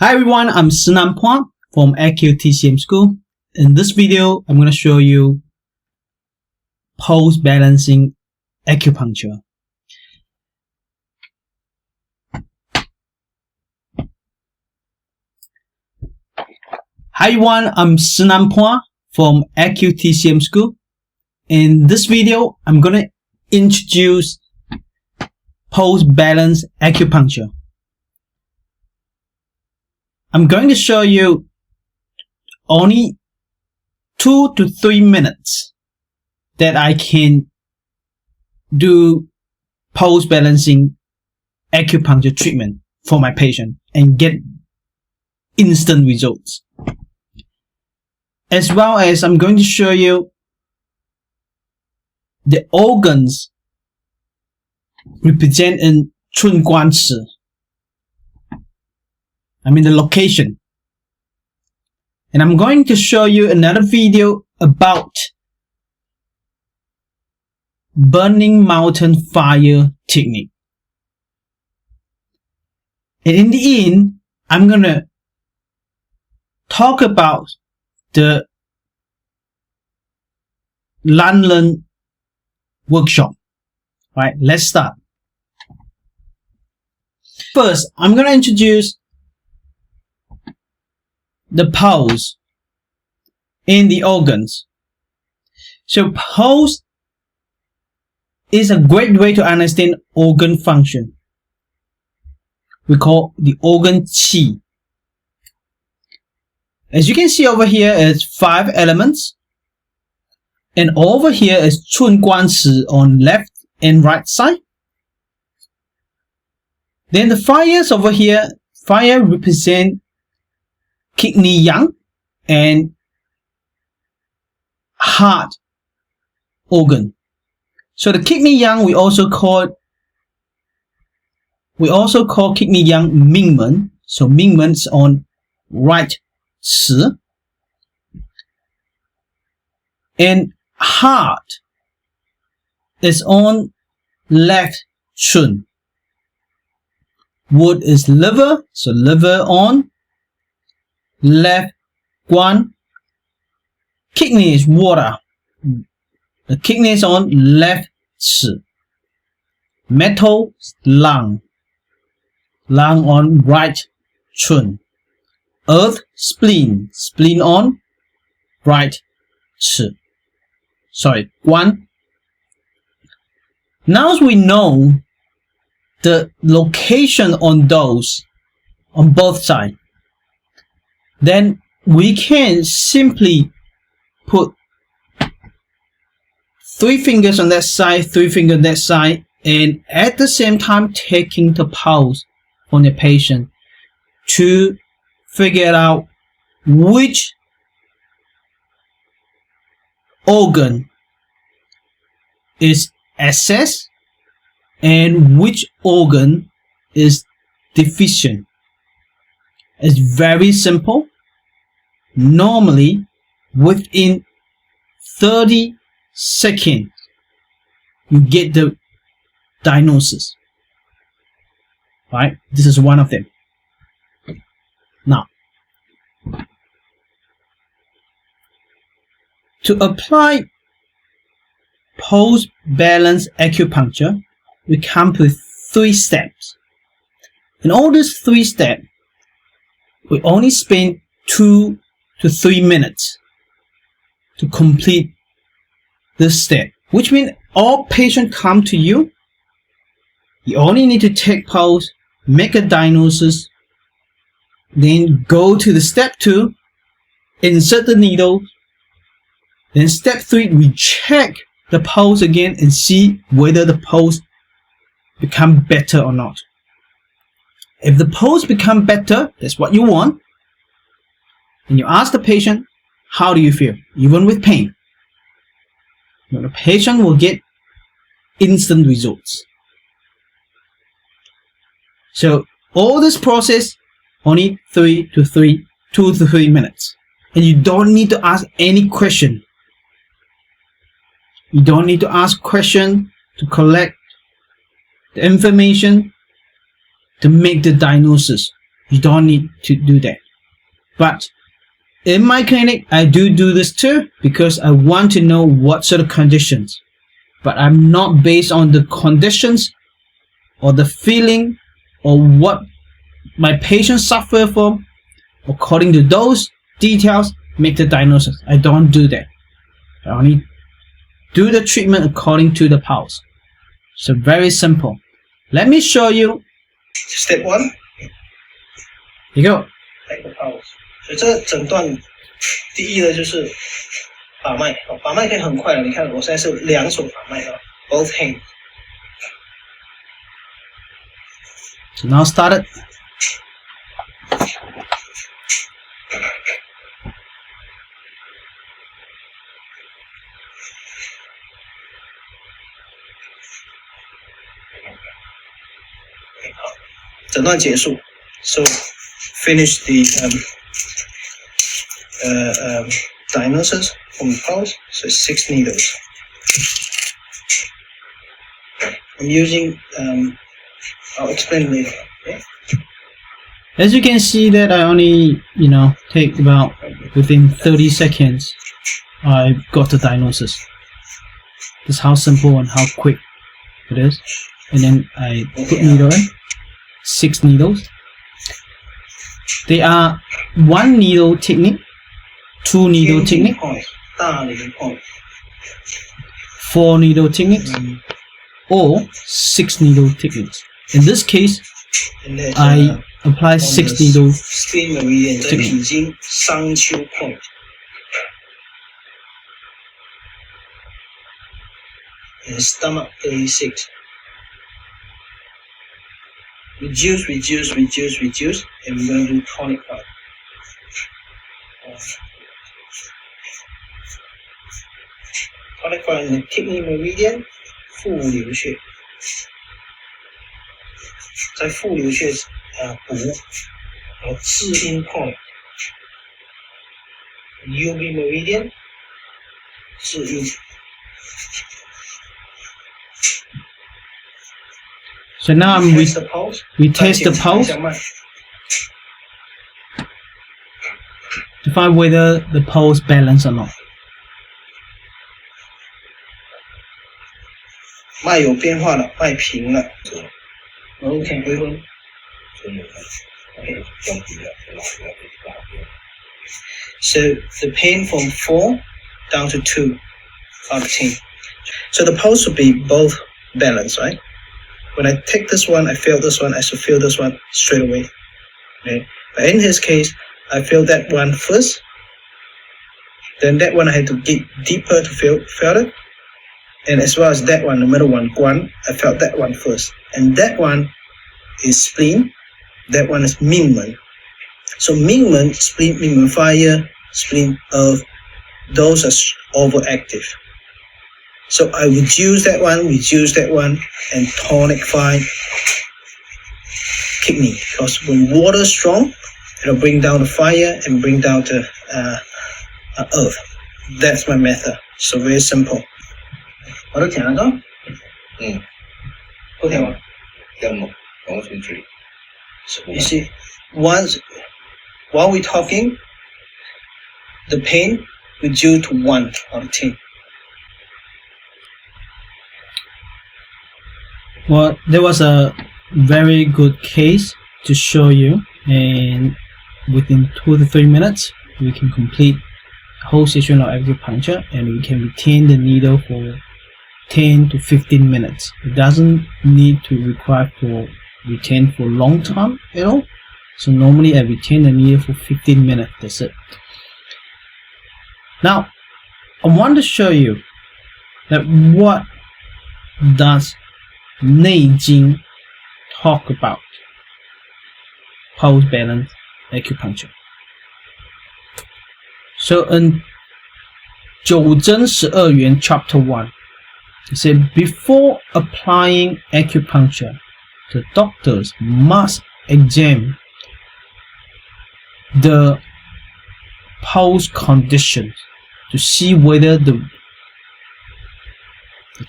Hi everyone, I'm Szenan-Balance from Acupuncture-Local School. In this video, I'm going to show you pulse balancing acupuncture. Hi everyone, I'm Szenan-Balance from Acupuncture-Local School. In this video, I'm going to introduce pulse balance acupuncture. I'm going to show you only 2 to 3 minutes that I can do pulse balancing acupuncture treatment for my patient and get instant results. As well as I'm going to show you the organs represented in 寸关尺. I mean the location. And I'm going to show you another video about burning mountain fire technique. And in the end, I'm going to talk about the Learn workshop. Right, let's start. First, I'm going to introduce the pulse in the organs. So pulse is a great way to understand organ function. We call the organ qi. As you can see over here is 5 elements, and over here is 寸关尺 on left and right side. Then the fires over here, fire represent kidney yang and heart organ. So the kidney yang we also call kidney yang mingmen. So mingmen is on right 尺, and heart is on left 寸. Wood is liver, so liver on left 关. Kidney is water. The kidney is on left 尺. Metal is lung. Lung on right 寸. Earth, spleen. Spleen on right 尺. Sorry, 关. Now as we know the location on those on both sides, then we can simply put 3 fingers on that side, 3 fingers on that side, and at the same time taking the pulse on the patient to figure out which organ is excess and which organ is deficient. It's very simple. Normally, within 30 seconds, you get the diagnosis. Right? This is one of them. Now, to apply pulse balance acupuncture, we come with 3 steps. In all these 3 steps, we only spend 2 to 3 minutes to complete this step, which means all patients come to you, you only need to take pulse, make a diagnosis, then go to the step 2, insert the needle, then step 3, we check the pulse again and see whether the pulse become better or not. If the pulse become better, that's what you want, and you ask the patient, how do you feel? Even with pain. The patient will get instant results. So all this process only 2 to 3 minutes. And you don't need to ask any question. You don't need to ask question to collect the information to make the diagnosis. you don't need to do that. But in my clinic, I do this too, because I want to know what sort of conditions. But I'm not based on the conditions or the feeling or what my patients suffer from. According to those details, make the diagnosis. I don't do that. I only do the treatment according to the pulse. So very simple. Let me show you. Step 1. Here you go. Take the pulse. 所以这诊断第一呢就是把脉，把脉可以很快的。你看我现在是两手把脉啊 ，both hands。 So now start it. So finish the diagnosis from the pulse. So 6 needles. I'm using. I'll explain later. Okay? As you can see that I only, take about within 30 seconds, I got the diagnosis. That's how simple and how quick it is. And then I put needle in, 6 needles. They are 1 needle technique, 2 needle technique, 4 needle techniques, or 6 needle techniques. In this case, I apply 6 needle spleen meridian 在脾经商丘 point. And stomach 36. Reduce, and we're going to do tonic part. Tonic part in the kidney meridian, 腹流穴，在腹流穴补，然后至阴 point, UB meridian, 至阴。So now we test the pulse to find whether the pulse balance or not. 脉有变化了，脉平了。OK， 回魂。So the pain from 4 down to 2 out of 10. So the pulse will be both balanced, right? When I take this one, I feel this one, I should feel this one straight away. Okay? But in his case, I feel that one first. Then that one I had to get deeper to feel it. And as well as that one, the middle one, Guan, I felt that one first. And that one is spleen. That one is Mingmen. So Mingmen, spleen, Mingmen fire, spleen earth, those are overactive. So I reduce that one, and tonicify kidney. Because when water is strong, it'll bring down the fire and bring down the earth. That's my method. So very simple. 我都听得到。不听吗？听吗？我从这里。So you see, while we're talking, the pain reduced to 1 out of 10. Well, there was a very good case to show you, and within 2 to 3 minutes, we can complete the whole session of acupuncture, and we can retain the needle for 10 to 15 minutes. It doesn't need to retain for a long time at all. So normally I retain the needle for 15 minutes. That's it. Now, I want to show you that what does 内经 talk about pulse balance acupuncture. So in 九针12元 chapter 1, it said before applying acupuncture, the doctors must examine the pulse conditions to see whether the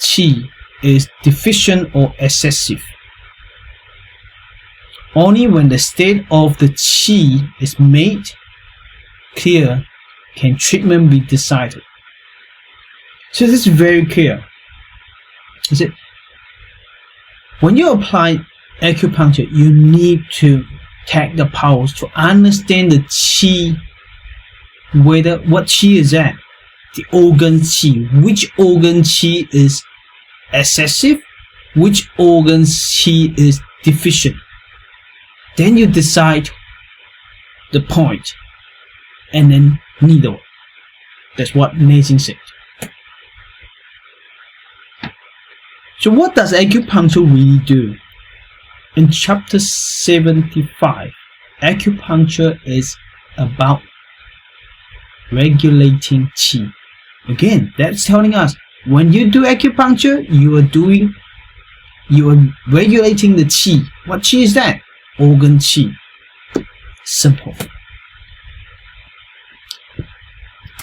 qi is deficient or excessive. only when the state of the qi is made clear can treatment be decided. So this is very clear. Is it? When you apply acupuncture, you need to take the pulse to understand the qi, whether what qi is that, the organ qi, which organ qi is excessive, which organ qi is deficient. Then you decide the point and then needle. That's what Nathan said. So what does acupuncture really do? In chapter 75, acupuncture is about regulating qi. Again, that's telling us when you do acupuncture, you are regulating the qi. What qi is that? Organ qi. Simple.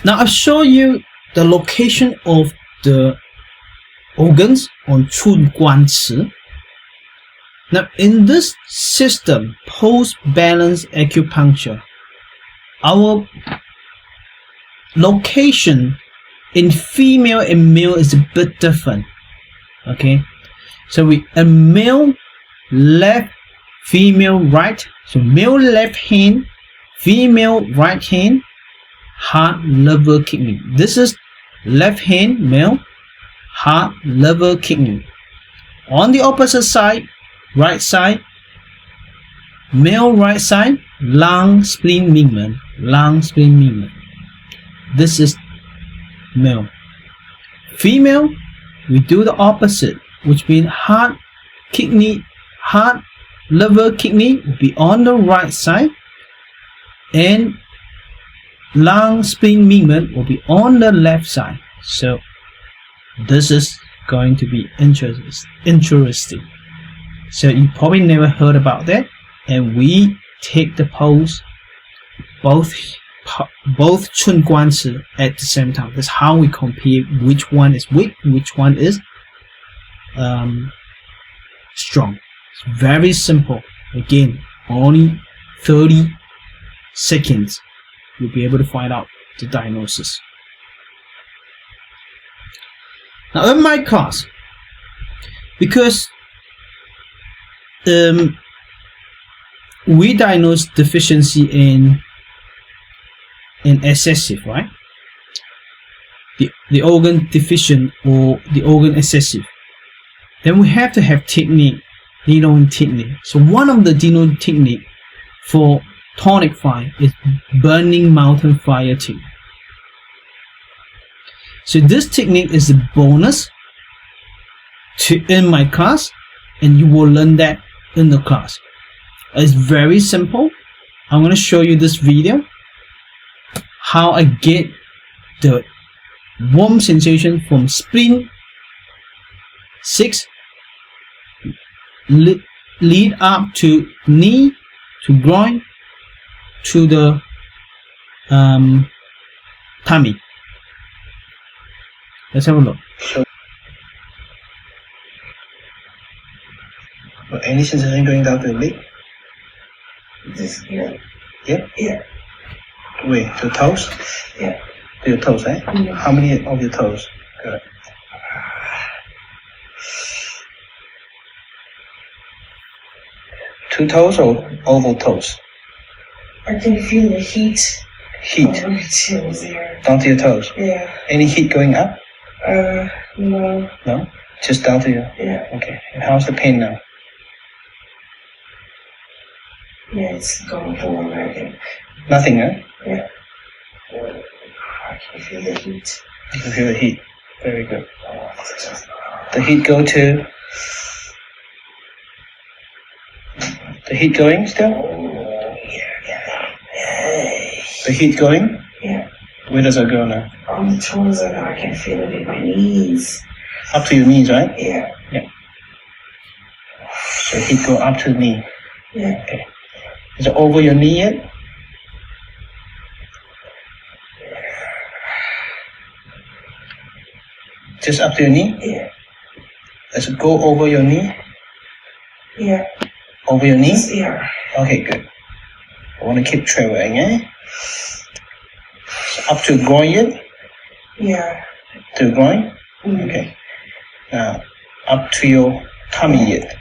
Now I've shown you the location of the organs on Chun Guan Ci. Now in this system, post-balance acupuncture, our location in female and male is a bit different. Okay, so a male left, female right. So male left hand, female right hand, heart, liver, kidney. This is left hand male, heart, liver, kidney. On the opposite side, right side, male right side, lung, spleen, mingmen, lung, spleen, mingmen. This is male. Female, we do the opposite, which means heart, kidney, heart, liver, kidney will be on the right side, and lung, spleen, mingmen will be on the left side. So this is going to be interesting. So you probably never heard about that, and we take the pulse both Chun Guan Ci at the same time. That's how we compare which one is weak, which one is strong. It's very simple. Again, only 30 seconds you'll be able to find out the diagnosis. Now in my class, because we diagnose deficiency in excessive, right? The organ deficient or the organ excessive. Then we have to have technique, needle technique. So one of the needle technique for tonic fire is burning mountain fire technique. So this technique is a bonus in my class, and you will learn that in the class. It's very simple. I'm going to show you this video, how I get the warm sensation from spleen 6 lead up to knee, to groin, to the tummy. Let's have a look. Any sensation going down to the leg? This, yeah. Yeah? Yeah. Wait, to toes? Yeah. To your toes, eh? Yeah. How many of your toes? Good. 2 toes or oval toes? I can feel the heat. Heat Oh, chills there. down to your toes. Yeah. Any heat going up? No. No? Just down to your... Yeah. Okay. And how's the pain now? Yeah, it's going forward, I think. Nothing, huh? Yeah. I can feel the heat. You can feel the heat. Very good. The heat go to... The heat going still? The heat going? Yeah. Where does it go now? On the toes, I can feel it in my knees. Up to your knees, right? Yeah. So heat go up to the knee. Yeah. Okay. Is it over your knee yet? Just up to your knee? Yeah. Does it go over your knee? Yeah. Over your knee? Yeah. Okay, good. I want to keep traveling, eh? So up to groin yet? Yeah. To groin? Mm. Okay. Now, up to your tummy yet?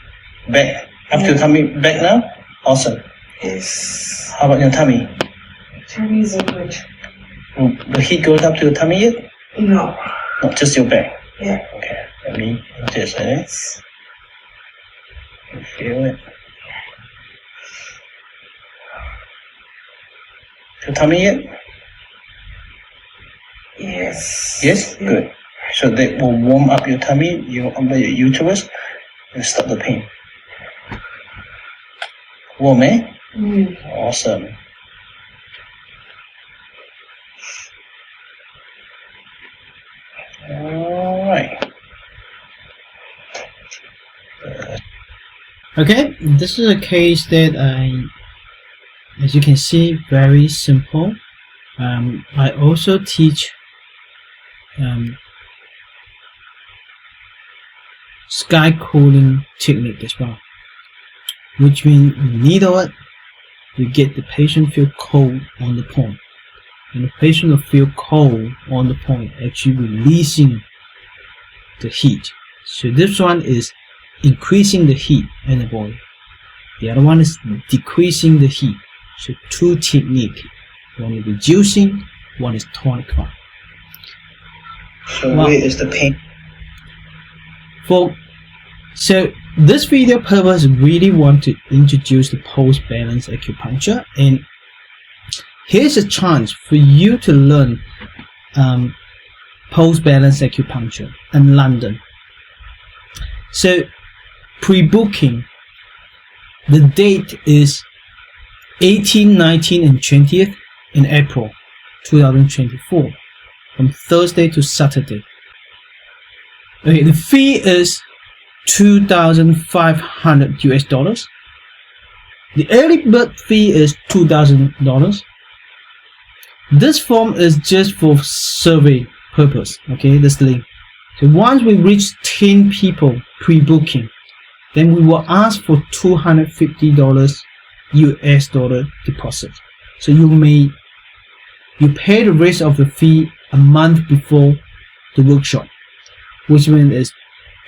Back. Up to Yeah. tummy, back now? Awesome. Yes. How about your tummy? Tummy is good. The heat goes up to your tummy yet? No. Not just your back. Yeah. Okay. Let me just, eh? Feel it. Your tummy yet? Yes. Yes? Yeah. Good. So that will warm up your tummy, under your uterus, and stop the pain. Warm, eh? Mm. Awesome. Alright. Okay, this is a case that as you can see, very simple. I also teach sky cooling technique as well, which means you needle it, you get the patient feel cold on the point, and the patient will feel cold on the point, actually releasing the heat. So this one is increasing the heat in the body, the other one is decreasing the heat. So two techniques, one is reducing, one is tonifying. So where is the pain? So this video purpose really want to introduce the post-balance acupuncture, and here's a chance for you to learn post-balance acupuncture in London. So pre-booking, the date is 18, 19 and 20th in April 2024, from Thursday to Saturday. Okay, the fee is $2,500 US. The early bird fee is $2,000. This form is just for survey purpose. Okay, this link. So once we reach 10 people pre-booking, then we will ask for $250 US deposit. So you pay the rest of the fee a month before the workshop, which means it's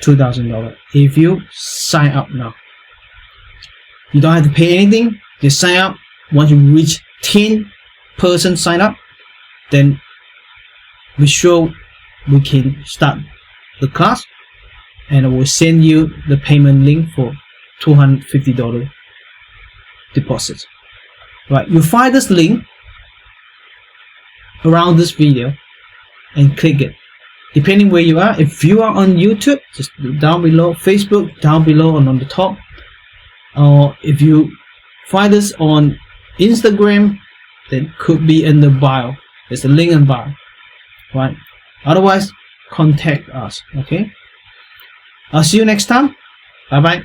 $2,000 if you sign up now. You don't have to pay anything, just sign up. Once you reach 10 person sign up, then we can start the class, and I will send you the payment link for $250 deposit. Right, you find this link around this video and click it. Depending where you are, if you are on YouTube, just down below, Facebook, down below and on the top, or if you find us on Instagram, then could be in the bio. There's a link in bio, right? Otherwise, contact us. Okay, I'll see you next time. Bye bye.